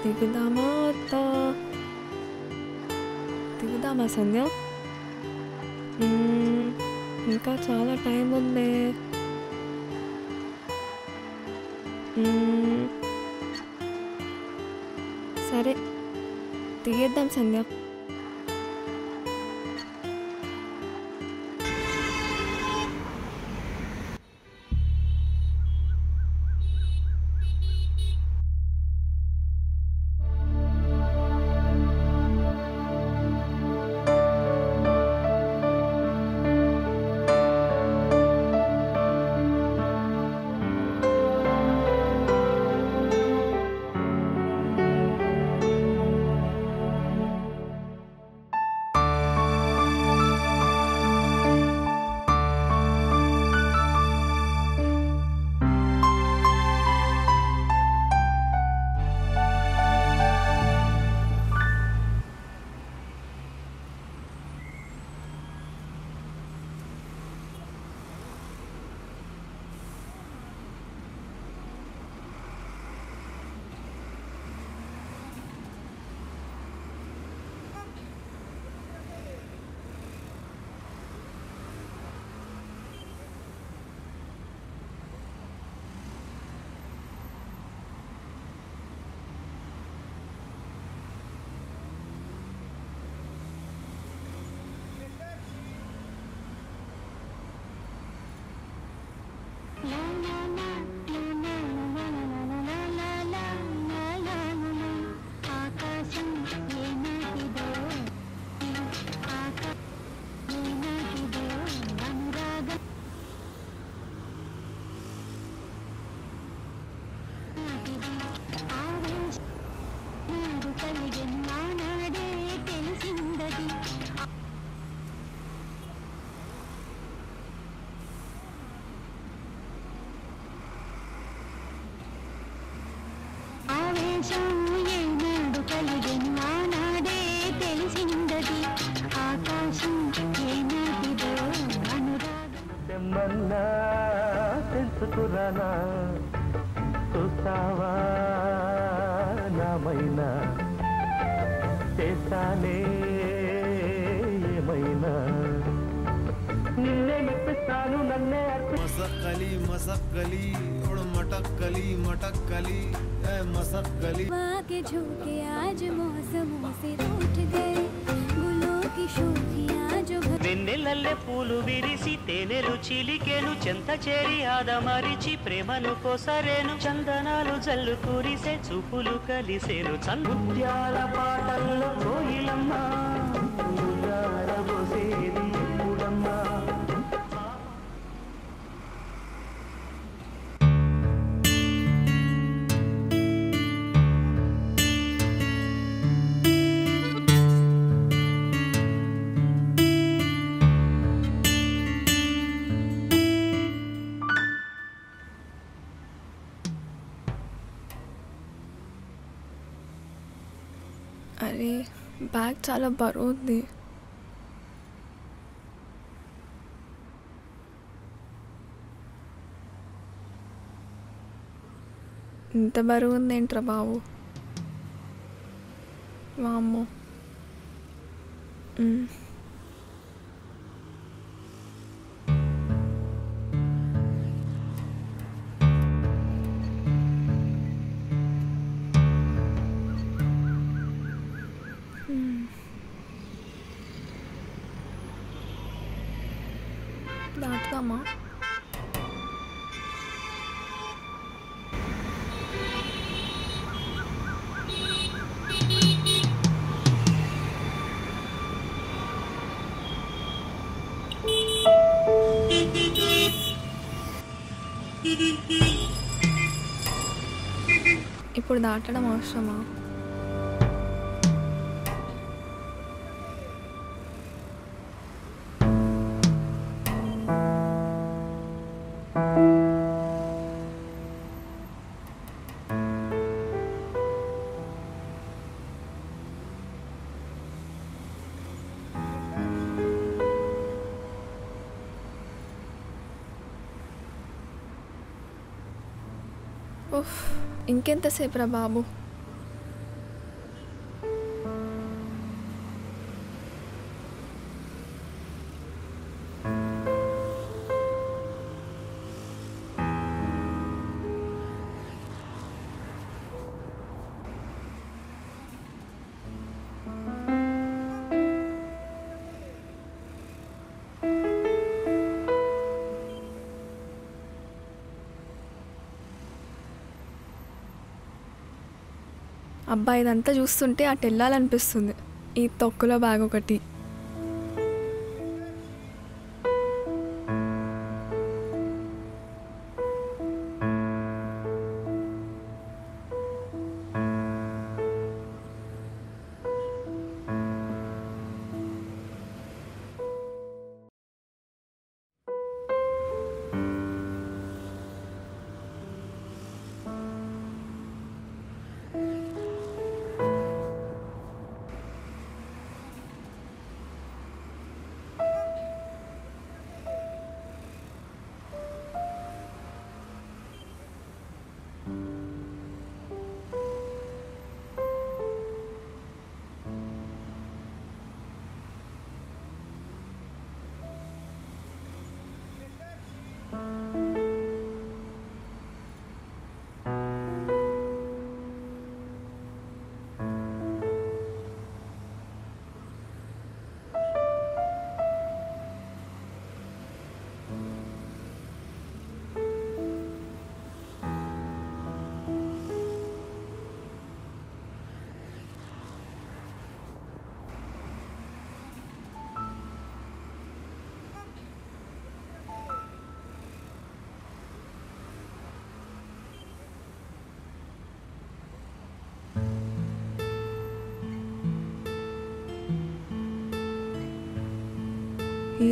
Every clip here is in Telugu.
దిగుదామా వద్దా? దిగుదామా సంధ్య? ఇంకా చాలా టైం ఉంది. సరే దిగేద్దాం సంధ్య. తెలుసుకురానా చూస్తావా నామైనా చేస్తానే ఏమైనా నిన్నే మెప్పిస్తాను నన్నే మసక్కలి మసక్కలి మటక్కలి మటక్కలి मसक्कली के झोंके आज मौसमों से रूठ गए गुलों की शोखियां जो వెన్నెలల్లే పూలు విరిసి తేనెలు చిలికేను చెంత చేరి ఆదమరిచి ప్రేమను కోసరేను చందనాలు జల్లు కురిసే చూపులు కలిసేను చంద్యాల పాటల్లో కోయిలమ్మ ఎప్పుడమ్మా అరే బ్యాగ్ చాలా బరువు ఉంది. ఇంత బరువు ఉంది ఏంట్రా బాబు? వామ్మో. దాటుదామా? ఇప్పుడు దాటడం అవసరమా? ఇంకెంతసేపు రా బాబు? అబ్బా ఇదంతా చూస్తుంటే అటు వెళ్ళాలనిపిస్తుంది. ఈ తొక్కులో బ్యాగ్ ఒకటి.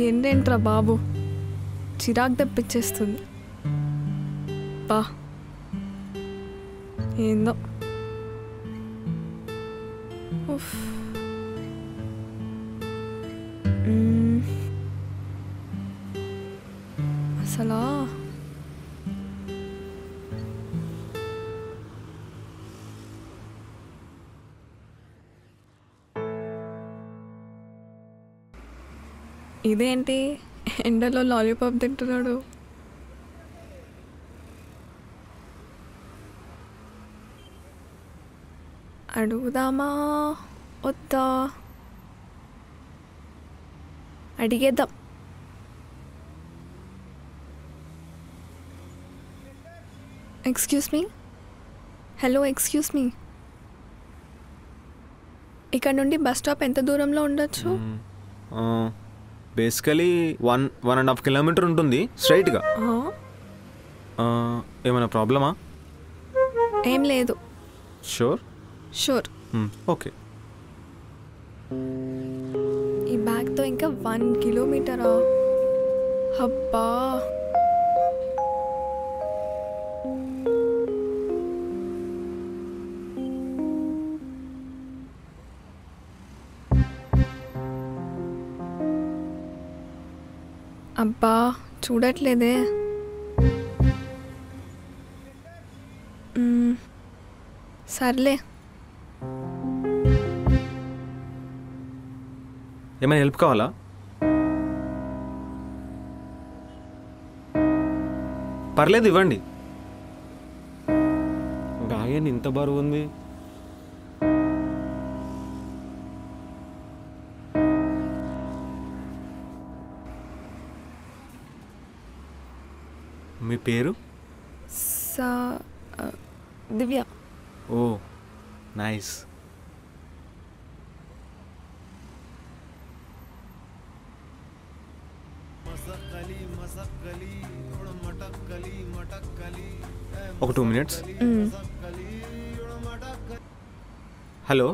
ఏంటేంట్రా బాబు, చిరాకు తెప్పించేస్తుంది. బా ఏందో. ఉఫ్. అసలా ఇదేంటి ఎండలో లాలీపాప్ తింటున్నాడు? అడుగుదామా వద్దా? అడిగేద్దాం. Excuse me. Hello, excuse me. ఇక్కడ నుండి బస్ స్టాప్ ఎంత దూరంలో ఉండొచ్చు? బేసికలీ 1.5 కిలోమీటర్ ఉంటుంది స్ట్రైట్గా. ఏమైనా ప్రాబ్లమా? ఏం లేదు. షూర్? షూర్. ఓకే. ఈ బ్యాగ్తో ఇంకా 1 కిలోమీటరా? అబ్బా. అబ్బా చూడట్లేదే. సర్లే. ఏమైనా హెల్ప్ కావాలా? పర్లేదు, ఇవ్వండి. బ్యాగ్ ఏంటి ఇంత బరువు ఉంది? మీ పేరు? దివ్య. ఓ నైస్. ఒక 2 minutes. హలో.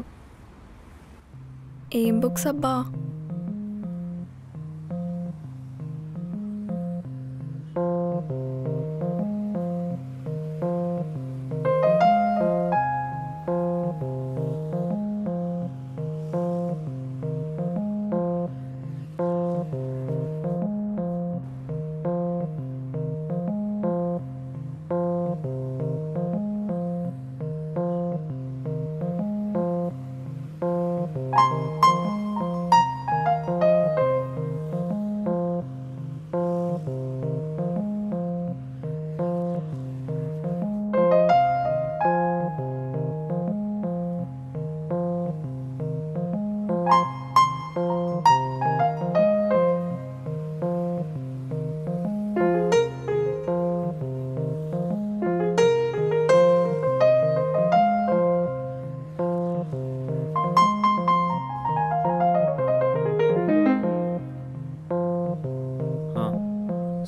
ఏం బుక్స్ అబ్బా?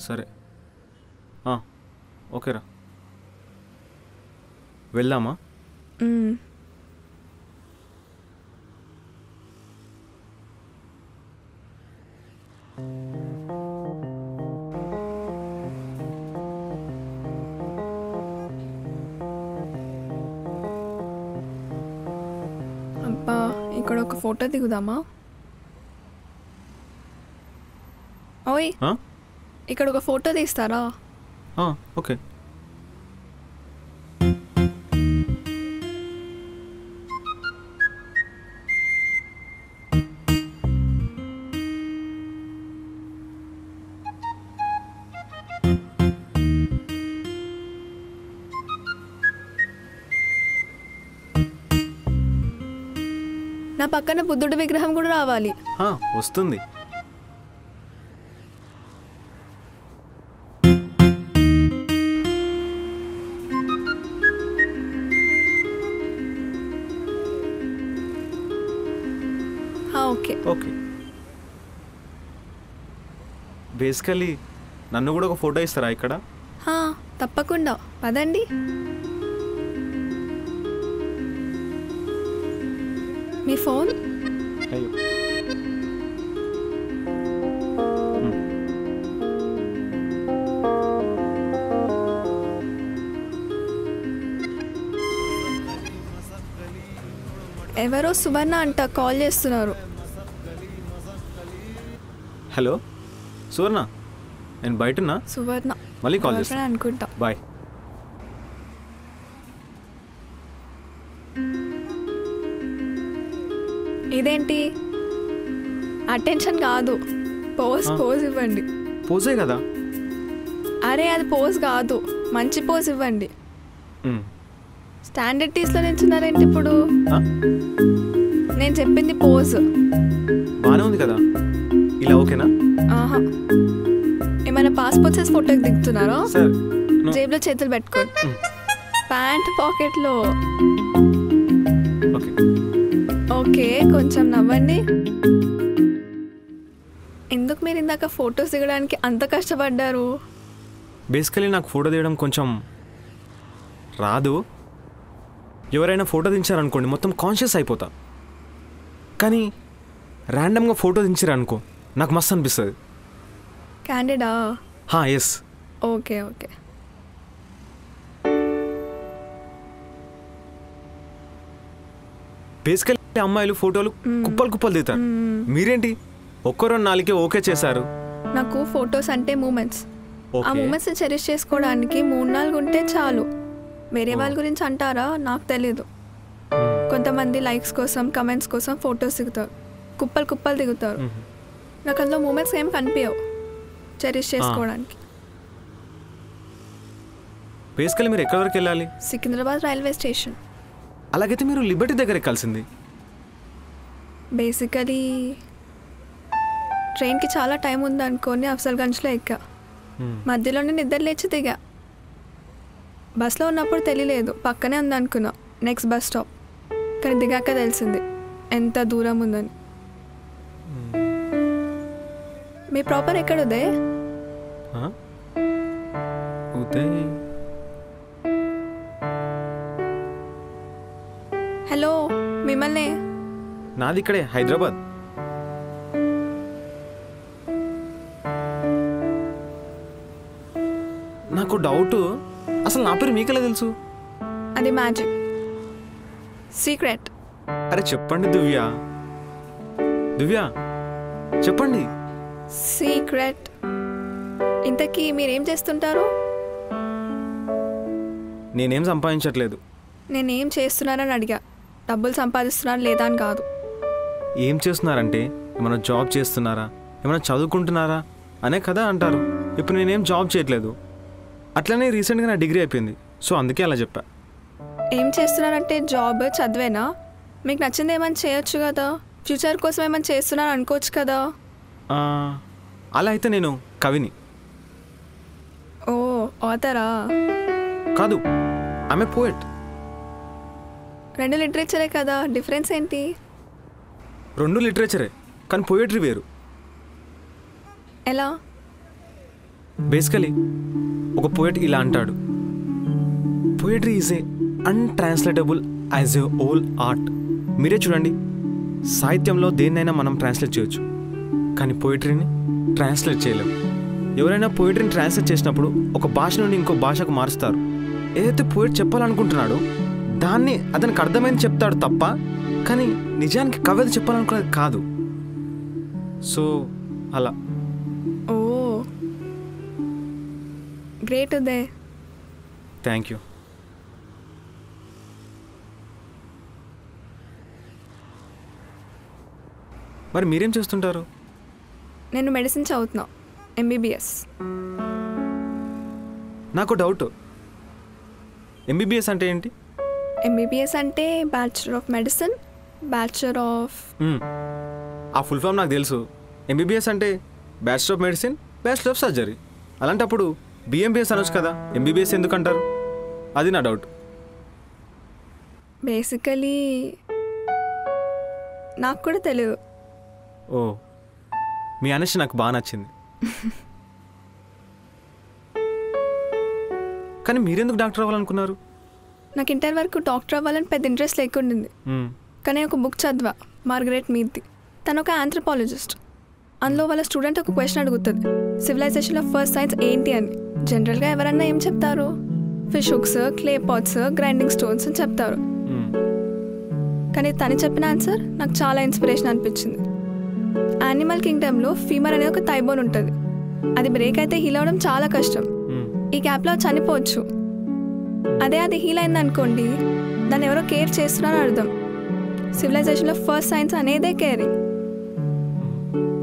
సరే ఓకేరా వెళ్దామా? అబ్బా ఇక్కడ ఒక ఫోటో దిగుదామా? ఓయ్ ఇక్కడ ఒక ఫోటో తీస్తారా? ఓకే. నా పక్కన బుద్ధుడి విగ్రహం కూడా రావాలి. వస్తుంది. Okay okay. బేసికలీ నన్ను కూడా ఒక ఫోటో ఇస్తారా ఇక్కడ? తప్పకుండా పదండి. మీ ఫోన్? అయ్యో ఎవరో సువర్ణ అంట కాల్ చేస్తున్నారు. హలో సువర్ణ, నేను బయటన్నా. సువర్ణ మళ్ళీ కాల్ చేస్తాను అనుకుంటా. బాయ్. ఇదేంటి అటెన్షన్ కాదు, పోజ్ ఇవ్వండి. పోజే కదా. అరే అది పోజ్ కాదు, మంచి పోజ్ ఇవ్వండి. స్టాండర్డ్ టీస్లో నిల్చున్నారేంటి ఇప్పుడు? నేను చెప్పింది పోజ్. బాగానే ఉంది కదా, ఇలా ఓకేనా? ఏమైనా పాస్పోర్ట్ సైజ్ ఫోటోకి దిగుతున్నారో? జేబులో చేతులు పెట్టుకోండి, ప్యాంట్ పాకెట్లో. ఓకే కొంచెం నవ్వండి. ఎందుకు మీరు ఇందాక ఫొటోస్ దిగడానికి అంత కష్టపడ్డారు? బేసికలీ నాకు ఫోటో తీయడం కొంచెం రాదు. ఎవరైనా ఫోటో దించారనుకోండి మొత్తం కాన్షియస్ అయిపోతా. కానీ ర్యాండమ్గా ఫోటో దించారనుకో నాకు మస్తు అనిపిస్తుంది. క్యాండిడా? ఎస్. Okay okay. బేసికలీ అమ్మాయిలు ఫోటోలు కుప్పలు దిగుతారు. మీరేంటి ఒక్కరో నాలుగే ఓకే చేశారు? నాకు ఫొటోస్ అంటే మూమెంట్స్. ఆ మూమెంట్స్ చెరిష్ చేసుకోవడానికి 3-4 ఉంటే చాలు. వేరే వాళ్ళ గురించి అంటారా నాకు తెలీదు. కొంతమంది లైక్స్ కోసం కమెంట్స్ కోసం ఫొటోస్ దిగుతారు, కుప్పలు దిగుతారు. నాకు అందులో మూమెంట్స్ ఏం కనిపించవు చెరిష్ చేసుకోవడానికి. బేసికలీ మీరు ఎక్కడి వరకు వెళ్ళాలి? Secunderabad railway station. అలాగైతే మీరు లిబర్టీ దగ్గర ఎక్కాల్సింది. బేసికలీ ట్రైన్కి చాలా టైం ఉందనుకొని అఫ్జల్గంజ్లో ఎక్కా. మధ్యలోనే నిద్ర లేచి దిగా. బస్లో ఉన్నప్పుడు తెలియలేదు, పక్కనే ఉందనుకున్నా నెక్స్ట్ బస్ స్టాప్. కానీ దిగాక తెలిసింది ఎంత దూరం ఉందని. మీ ప్రాపర్ ఎక్కడ ఉదయ్? హలో మిమ్మల్ని. నాది ఇక్కడే హైదరాబాద్. నాకు డౌట్, అసలు నా పేరు మీకెలా తెలుసు? అది మ్యాజిక్, సీక్రెట్. అరే చెప్పండి దివ్య చెప్పండి. సీక్రెట్. ఇంతకీ మీరేం చేస్తుంటారు? నేనేం సంపాదించట్లేదు. నేనేం చేస్తున్నారని అడిగా, డబ్బులు సంపాదిస్తున్నారా లేదా అని కాదు. ఏం చేస్తున్నారంటే ఏమైనా జాబ్ చేస్తున్నారా, ఏమైనా చదువుకుంటున్నారా అనే కదా అంటారు. ఇప్పుడు నేనేం జాబ్ చేయట్లేదు. అట్లనే రీసెంట్గా నా డిగ్రీ అయిపోయింది, సో అందుకే అలా చెప్పా. ఏం చేస్తున్నారంటే జాబ్ చదివేనా? మీకు నచ్చింది ఏమైనా చేయొచ్చు కదా, ఫ్యూచర్ కోసం ఏమైనా చేస్తున్నారు అనుకోవచ్చు కదా. అలా అయితే నేను కవిని. ఓ ఆథరా? కాదు, ఆమె పోయెట్. రెండు లిటరేచరే కదా, డిఫరెన్స్ ఏంటి? రెండు లిటరేచరే కానీ పోయెట్రీ వేరు. ఎలా? బేసికలీ ఒక పోయట్ ఇలా అంటాడు, poetry is a untranslatable as a whole art. మీరే చూడండి, సాహిత్యంలో దేన్నైనా మనం ట్రాన్స్లేట్ చేయొచ్చు, కానీ పోయిటరీని ట్రాన్స్లేట్ చేయలేము. ఎవరైనా పోయిటరీని ట్రాన్స్లేట్ చేసినప్పుడు ఒక భాష నుండి ఇంకో భాషకు మారుస్తారు. ఏదైతే పోయిట్ చెప్పాలనుకుంటున్నాడో దాన్ని అతనికి అర్థమైంది చెప్తాడు తప్ప, కానీ నిజానికి కవిత చెప్పాలనుకునేది కాదు. సో అలా. Oh great Uday. Thank you. మరి మీరేం చేస్తుంటారు? నేను మెడిసిన్ చదువుతున్నా, MBBS. నాకు డౌట్, MBBS అంటే ఏంటి? MBBS అంటే bachelor of medicine, bachelor of... ఆ ఫుల్ ఫామ్ నాకు తెలుసు. MBBS అంటే bachelor of medicine, bachelor of surgery. అలాంటప్పుడు BMBS అనొచ్చు కదా, MBBS ఎందుకు అంటారు? అది నా డౌట్. బేసికలీ నాకు కూడా తెలియదు. ఓ, మీ అనర్షి నాకు బాగా నచ్చింది. కానీ మీరెందుకు డాక్టర్ అవ్వాలనుకున్నారు? నాకు ఇంటర్ వరకు డాక్టర్ అవ్వాలని పెద్ద ఇంట్రెస్ట్ లేకుండింది. కానీ ఒక బుక్ చదివా, మార్గరెట్ మీద్ది. తను ఒక ఆంథ్రోపాలజిస్ట్. అందులో వాళ్ళ స్టూడెంట్ ఒక క్వశ్చన్ అడుగుతుంది, సివిలైజేషన్లో ఫస్ట్ సైన్స్ ఏంటి అని. జనరల్గా ఎవరన్నా ఏం చెప్తారు? Fish hooks, clay pots, grinding stones అని చెప్తారు. కానీ తను చెప్పిన ఆన్సర్ నాకు చాలా ఇన్స్పిరేషన్ అనిపించింది. యానిమల్ కింగ్డమ్లో ఫీమర్ అనే ఒక థైబోన్ ఉంటుంది. అది బ్రేక్ అయితే హీల్ అవ్వడం చాలా కష్టం. ఈ గ్యాప్లో చనిపోవచ్చు. అదే అది హీల్ అయింది అనుకోండి, దాన్ని ఎవరో కేర్ చేస్తున్నారని అర్థం. సివిలైజేషన్లో ఫస్ట్ సైన్స్ అనేదే కేరింగ్.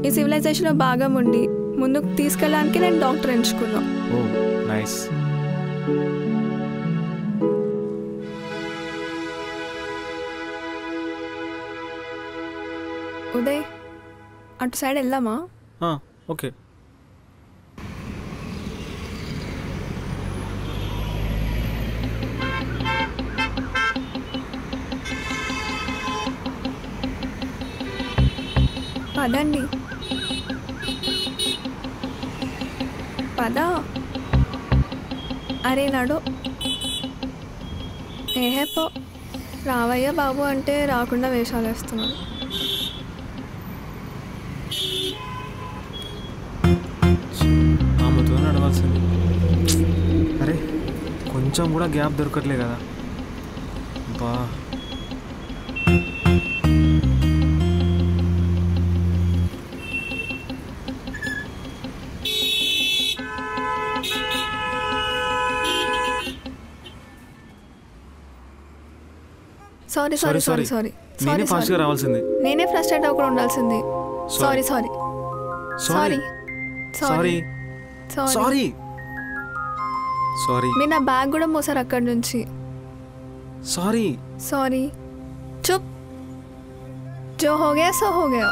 ఈ సివిలైజేషన్లో భాగం ఉండి ముందుకు తీసుకెళ్ళడానికి నేను డాక్టర్ ఎంచుకున్నా. ఉదయ్, అటు సైడ్ వెళ్దామా? ఓకే. పదండి, పద. అరే నడు. ఏహేపో రావయ్య బాబు అంటే రాకుండా వేషాలు వేస్తున్నాడు. ఆమెతో నడవాల్సింది. అరే కొంచెం కూడా గ్యాప్ దొరకట్లే కదా. బా సారీ సారీ సారీ సారీ నేనే ఫాస్ట్గా రావాల్సింది. నేనే ఫ్రస్ట్రేట్ అవ్వకుండా ఉండాల్సింది. Sorry sorry sorry sorry sorry sorry. మీరు నా బ్యాగ్ కూడా మోసారు అక్కడి నుంచి. Sorry sorry. చుప్. జో హో గయా సో హో గయా.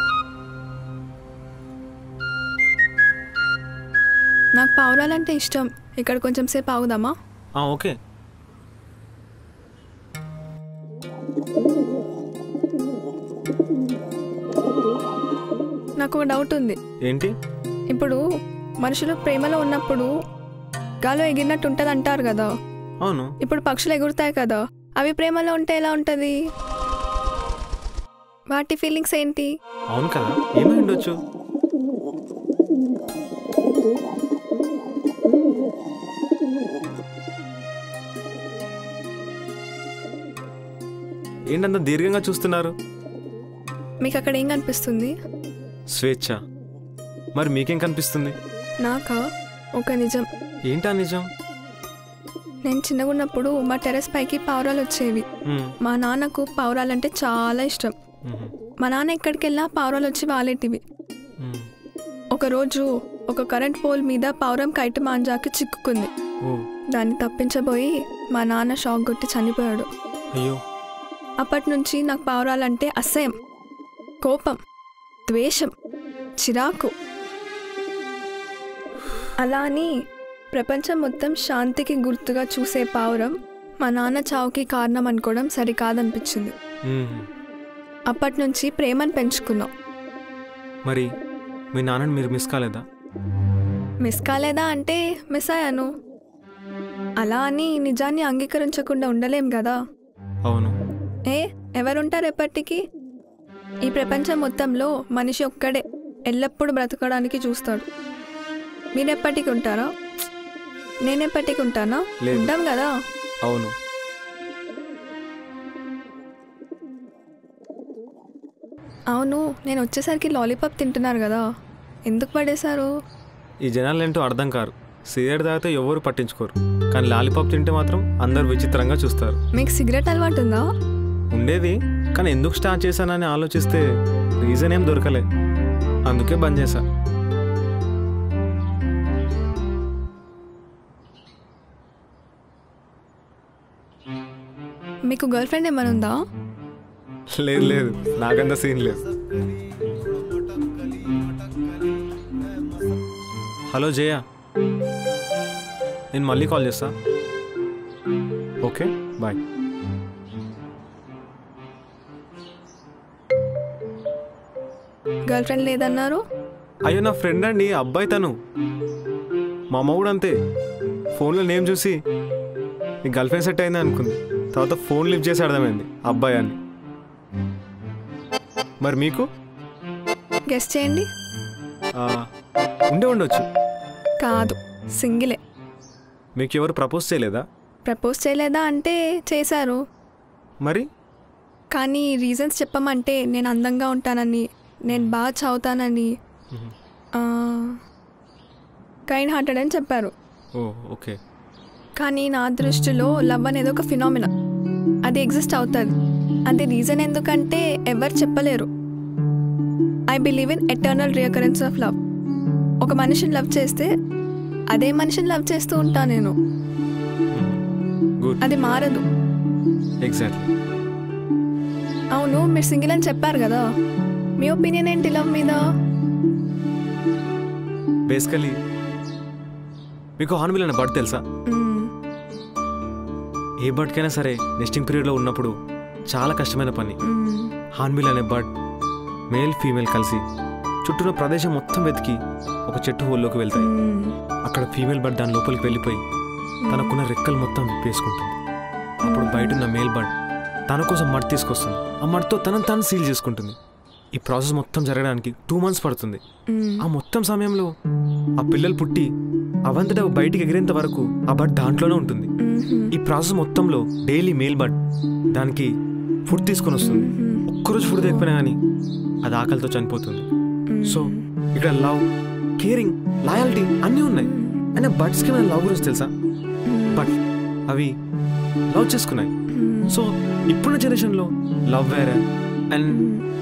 నాకు పావురాలంటే ఇష్టం. ఇక్కడ కొంచెం సేపు ఆగుదామా? ఓకే. నాకు ఒక డౌట్ ఉంది. ఏంటి? ఇప్పుడు మనుషులు ప్రేమలో ఉన్నప్పుడు గాలో ఎగిరినట్టు ఉంటుంది అంటారు కదా. అవును. ఇప్పుడు పక్షులు ఎగురుతాయి కదా, అవి ప్రేమలో ఉంటే ఎలా ఉంటుంది? వాటి ఫీలింగ్స్ ఏంటి? అవును కదా, ఏమై ఉండొచ్చు? ఏంటంత దీర్ఘంగా చూస్తున్నారు? మీకు అక్కడ ఏం కనిపిస్తుంది? స్వేచ్ఛ. మరి మీకేం కనిపిస్తుంది? నాకా ఒక నిజం. ఏంటా నిజం? నేను చిన్నగా ఉన్నప్పుడు మా టెర్రస్ పైకి పావురాలు వచ్చేవి. మా నాన్నకు పావురాలంటే చాలా ఇష్టం. మా నాన్న ఎక్కడికి వెళ్ళా పావురాలు వచ్చి వాలేటివి. ఒకరోజు ఒక కరెంట్ పోల్ మీద పావురం కైట్ మాంజాకి చిక్కుకుంది. దాన్ని తప్పించబోయి మా నాన్న షాక్ కొట్టి చనిపోయాడు. అయ్యో. అప్పటి నుంచి నాకు పావురాలంటే అసహ్యం, కోపం, ద్వేషం, చిరాకు. అలా అని ప్రపంచం మొత్తం శాంతికి గుర్తుగా చూసే పావురం మా నాన్న చావుకి కారణం అనుకోవడం సరికాదనిపించింది. అప్పటి నుంచి ప్రేమను పెంచుకున్నాం. మరి మీ నాన్నని మీరు మిస్ కాలేదా? మిస్ కాలేదా అంటే మిస్ అయ్యాను. అలా అని నిజాన్ని అంగీకరించకుండా ఉండలేం కదా. అవును. ఎవరుంటారు ఎప్పటికీ? ఈ ప్రపంచం మొత్తంలో మనిషి ఒక్కడే ఎల్లప్పుడూ బ్రతకడానికి చూస్తాడు. మీరెప్పటికీ ఉంటారా? నేనెప్పటికీ ఉంటానా? ఉంటాం కదా. అవును. అవును, నేను వచ్చేసరికి లాలీపాప్ తింటున్నారు కదా, ఎందుకు పడేశారు? ఈ జనాలు ఏంటో అర్థం కారు. సిగరెట్ తాగితే ఎవరు పట్టించుకోరు, కానీ లాలీపాప్ తింటే మాత్రం అందరు విచిత్రంగా చూస్తారు. మీకు సిగరెట్ అలవాటు ఉందా? ఉండేది, కానీ ఎందుకు స్టార్ట్ చేశానని ఆలోచిస్తే రీజన్ ఏం దొరకలే, అందుకే బంద్ చేశా. మీకు గర్ల్ ఫ్రెండ్ ఏమైనా ఉందా? లేదు లేదు, నాకంత సీన్ లేదు. హలో జయ, నేను మళ్ళీ కాల్ చేస్తా. Okay bye. గర్ల్ ఫ్రెండ్ లేదన్నారు? అయ్యో నా ఫ్రెండ్ అండి, అబ్బాయి తను. మా అమ్మ కూడా అంతే, ఫోన్లో నేమ్ చూసి నీ గర్ల్ ఫ్రెండ్ సెట్ అయింది అనుకుంది, తర్వాత ఫోన్ లిఫ్ట్ చేసి అర్థమైంది అబ్బాయి అని. మరి మీకు? గెస్ చేయండి. ఉండవచ్చు. కాదు, సింగిలే. మీకు ఎవరు ప్రపోజ్ చేయలేదా? ప్రపోజ్ చేయలేదా అంటే చేశారు. మరి? కానీ రీజన్స్ చెప్పమంటే నేను అందంగా ఉంటానని, నేను బాగా చదువుతానని, కైండ్ హార్టెడ్ అని చెప్పారు. ఓ ఓకే. కానీ నా దృష్టిలో లవ్ అనేది ఒక ఫినామినా, అది ఎగ్జిస్ట్ అవుతుంది. అది రీజన్ ఎందుకంటే ఎవరు చెప్పలేరు. I believe in eternal recurrence of love. ఒక మనిషిని లవ్ చేస్తే అదే మనిషిని లవ్ చేస్తూ ఉంటా నేను, అది మారదు. ఎగ్జాక్ట్లీ. అవును, మీరు సింగిల్ అని చెప్పారు కదా, మీ ఒపీనియన్ ఏంటి లవ్ మీద? బేసికలీ మీకు హార్న్బిల్ అనే బర్డ్ తెలుసా? ఏ బర్డ్కైనా సరే నెస్టింగ్ పీరియడ్లో ఉన్నప్పుడు చాలా కష్టమైన పని. హార్న్బిల్ అనే బర్డ్ మేల్ ఫీమేల్ కలిసి చుట్టూన్న ప్రదేశం మొత్తం వెతికి ఒక చెట్టు హోల్లోకి వెళ్తాయి. అక్కడ ఫీమేల్ బర్డ్ దాని లోపలికి వెళ్ళిపోయి తనకున్న రెక్కలు మొత్తం విప్పేసుకుంటుంది. అప్పుడు బయట ఉన్న మేల్ బర్డ్ తన కోసం మడ్ తీసుకొస్తుంది. ఆ మడ్తో తను సీల్ చేసుకుంటుంది. ఈ ప్రాసెస్ మొత్తం జరగడానికి 2 months పడుతుంది. ఆ మొత్తం సమయంలో ఆ పిల్లలు పుట్టి అవంతటా బయటికి ఎగిరేంత వరకు ఆ బర్డ్ దాంట్లోనే ఉంటుంది. ఈ ప్రాసెస్ మొత్తంలో డైలీ మేల్ బర్డ్ దానికి ఫుడ్ తీసుకొని వస్తుంది. ఒక్కరోజు ఫుడ్ తెకపోయినా కానీ అది ఆకలితో చనిపోతుంది. సో ఇక్కడ లవ్, కేరింగ్, లాయల్టీ అన్నీ ఉన్నాయి. అయినా బర్డ్స్కి ఏమైనా లవ్ గురించి తెలుసా? బట్ అవి లవ్ చేసుకున్నాయి. సో ఇప్పుడున్న జనరేషన్లో లవ్ వేరే అండ్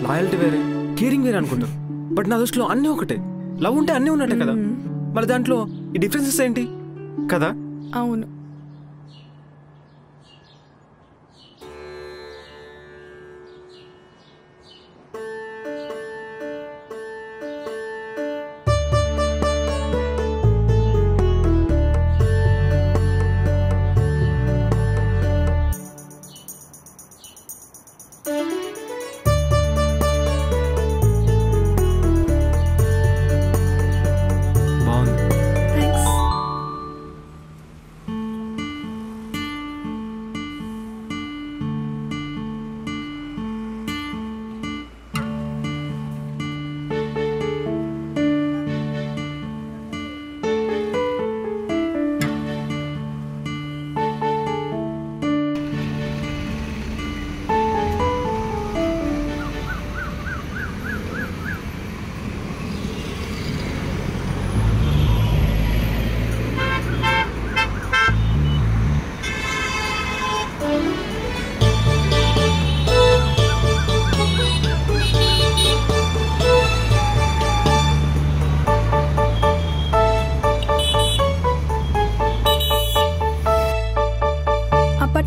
లాయల్టీ వేరే, కేరింగ్ వేరే అనుకుంటారు. బట్ నా దృష్టిలో అన్నీ ఒకటే. లవ్ ఉంటే అన్నీ ఉన్నట్టే కదా, మరి దాంట్లో ఈ డిఫరెన్సెస్ ఏంటి కదా? అవును.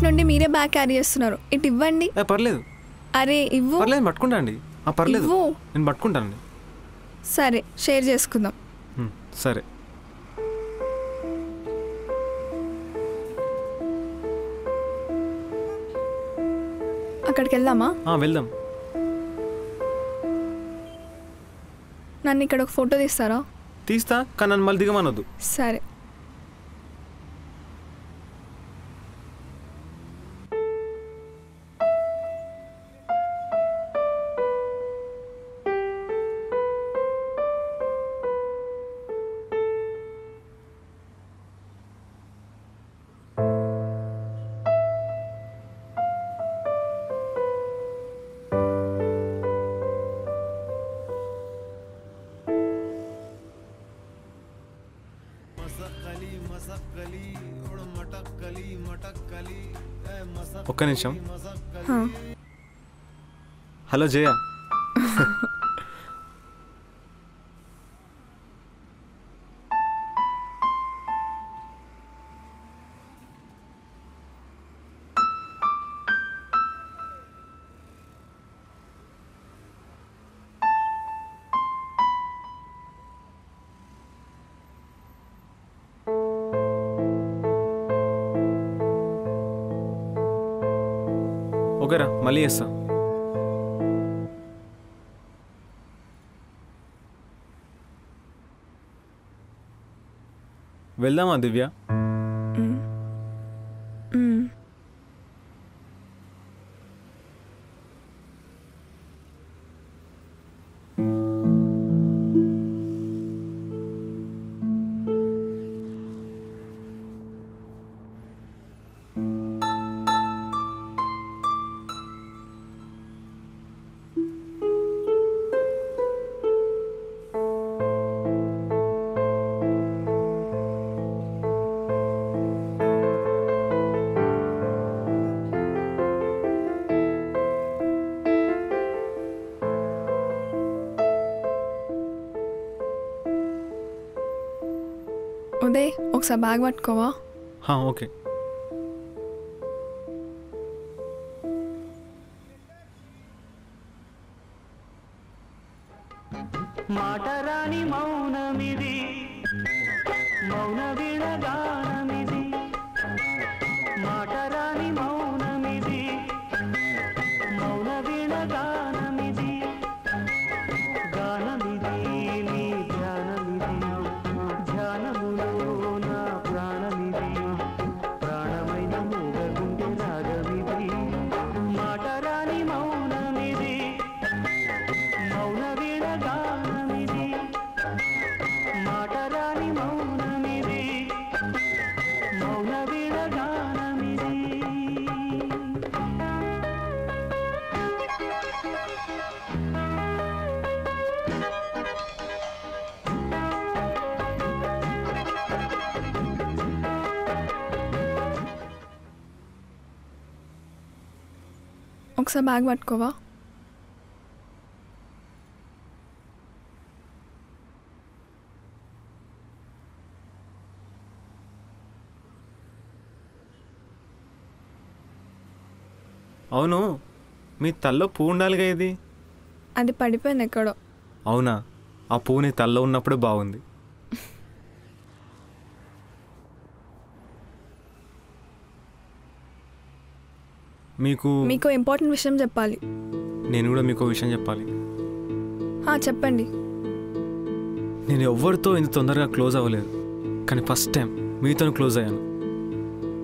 నుండి మీరే బ్యాగ్ క్యారీ చేస్తున్నారు, ఇటు ఇవ్వండి. పర్లేదు. అరే ఇవ్వు. పర్లేదు, పట్టుకుంటా అండి. పర్లేదు, నేను పట్టుకుంటానండి. సరే, షేర్ చేసుకుందాం. సరే. అక్కడికి వెళ్దామా? వెళ్దాం. నన్ను ఇక్కడ ఒక ఫోటో తీస్తారా? తీస్తా, కానీ నన్ను మళ్ళీ దిగమనొద్దు. సరే. ఒక్క నిమిషం. హా. హలో జయ. ఓకేరా, మళ్ళీ చేస్తా. వెళ్దామా దివ్య? ఉదయ్, ఒకసారి బ్యాగ్ పట్టుకోవా? ఓకే. మాటరాని మౌనమిది, మౌన విడగానమిది. మాటరాని మౌనమిది, మౌన విడగానమిది. గానమిది నీ ధ్యానమిది, ధ్యానములో నా ప్రాణమిది. ప్రాణమైన మూగగుండె రాగమిది. మాటరాని మౌనమిది, మౌన విడగానమిది. మాటరాని మౌనమిది, మౌన విడగానమిది. ఒకసారి బ్యాగ్ పట్టుకోవా? అవును, మీ తల్లో పువ్వు ఉండాలిగా. ఇది అది పడిపోయింది ఎక్కడో. అవునా? ఆ పువ్వు నీ తల్లో ఉన్నప్పుడే బాగుంది. మీకు ఇంపార్టెంట్ విషయం చెప్పాలి. నేను కూడా మీకు విషయం చెప్పాలి. చెప్పండి. నేను ఎవరితో ఇంత తొందరగా క్లోజ్ అవ్వలేదు, కానీ ఫస్ట్ టైం మీతో క్లోజ్ అయ్యాను.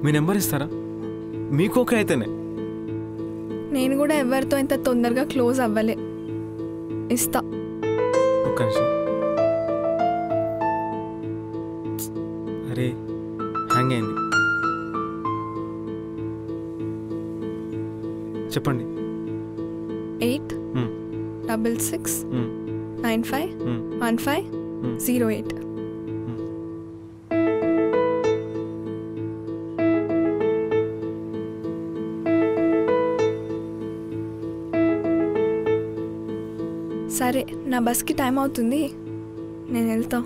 మీ నెంబర్ ఇస్తారా? మీకు ఓకే అయితేనే. నేను కూడా ఎవరితో ఇంత తొందరగా క్లోజ్ అవ్వలే. ఇస్తా. ఒక్క నిమిషం. అరే, హ్యాంగ్ అయింది. చెప్పండి. 866951508. సరే, నా బస్కి టైం అవుతుంది, నేను వెళ్తా.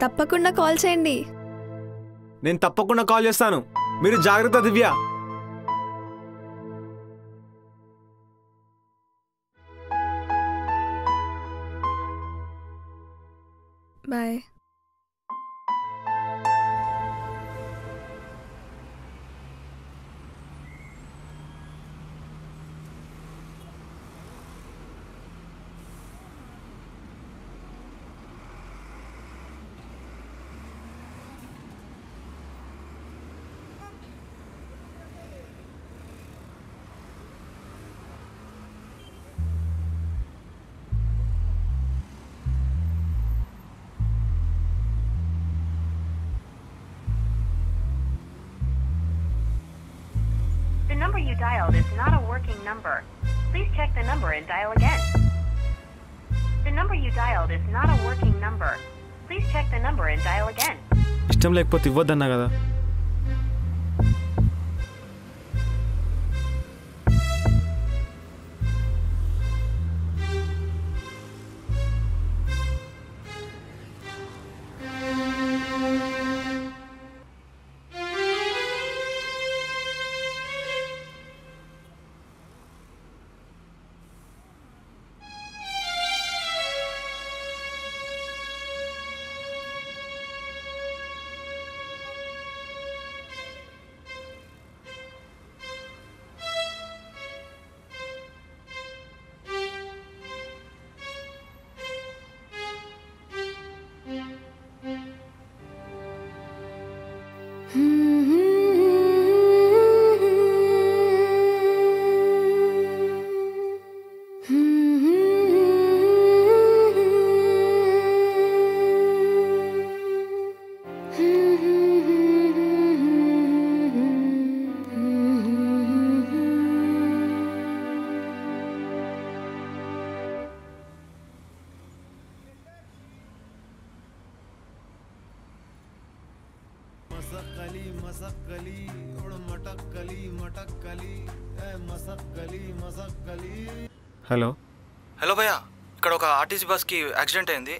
తప్పకుండా కాల్ చేయండి. నేను తప్పకుండా కాల్ చేస్తాను. మీరు జాగ్రత్త దివ్య. Bye. The number you dialed is not a working number. Please check the number and dial again. The number you dialed is not a working number. Please check the number and dial again. ఇష్టం లేకపోతే ఇవ్వద్దన్నా కదా. హలో హలో భయ్యా, ఇక్కడ ఒక ఆర్టీసీ బస్కి యాక్సిడెంట్ అయింది.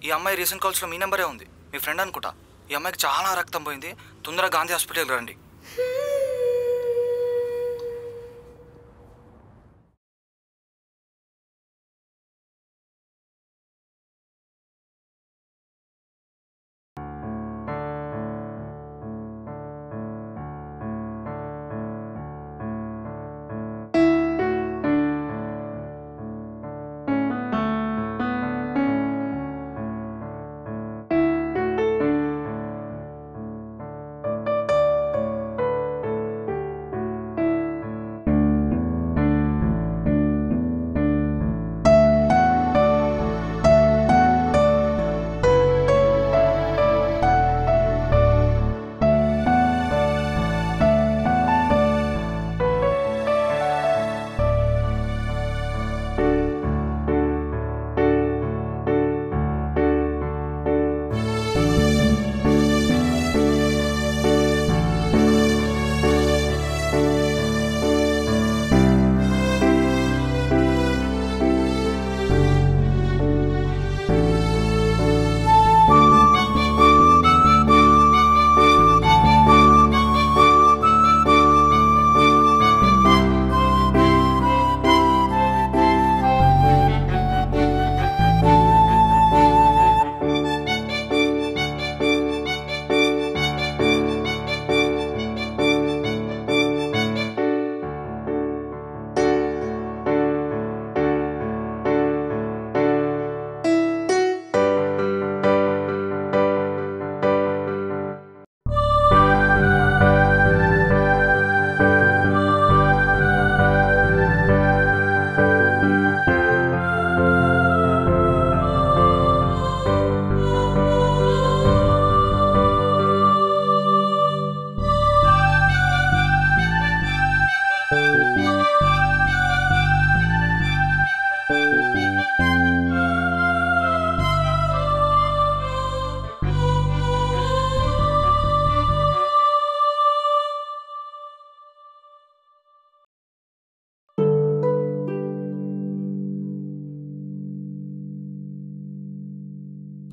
ఈ అమ్మాయి రీసెంట్ కాల్స్లో మీ నెంబరే ఉంది. మీ ఫ్రెండ్ అనుకుంటా. ఈ అమ్మాయికి చాలా రక్తం పోయింది. తొందరగా గాంధీ హాస్పిటల్కి రండి.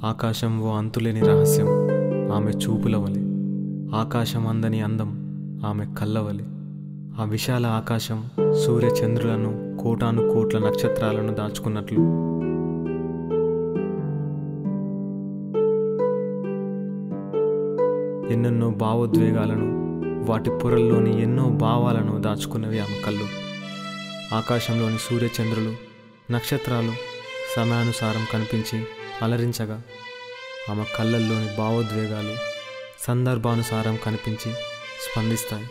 ఆకాశం ఓ అంతులేని రహస్యం ఆమె చూపుల వలె, ఆకాశం అందని అందం ఆమె కళ్ళవలె. ఆ విశాల ఆకాశం సూర్య చంద్రులను కోటాను కోట్ల నక్షత్రాలను దాచుకున్నట్లు. ఎన్నెన్నో భావోద్వేగాలను, వాటి పొరల్లోని ఎన్నో భావాలను దాచుకున్నవి ఆమె కళ్ళు. ఆకాశంలోని సూర్యచంద్రులు, నక్షత్రాలు సమయానుసారం కనిపించి అలరించగా, ఆమె కళ్ళల్లోని భావోద్వేగాలు సందర్భానుసారం కనిపించి స్పందిస్తాయి.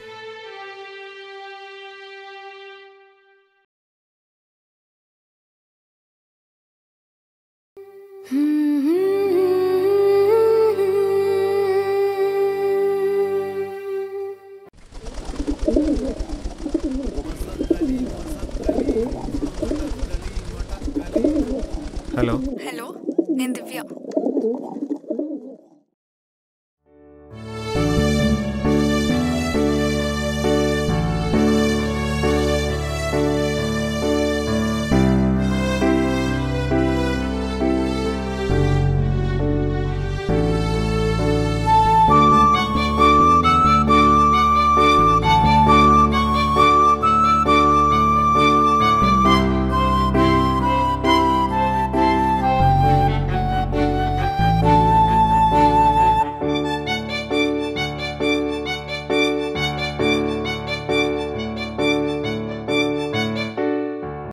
హలో హలో, నేను దివ్య.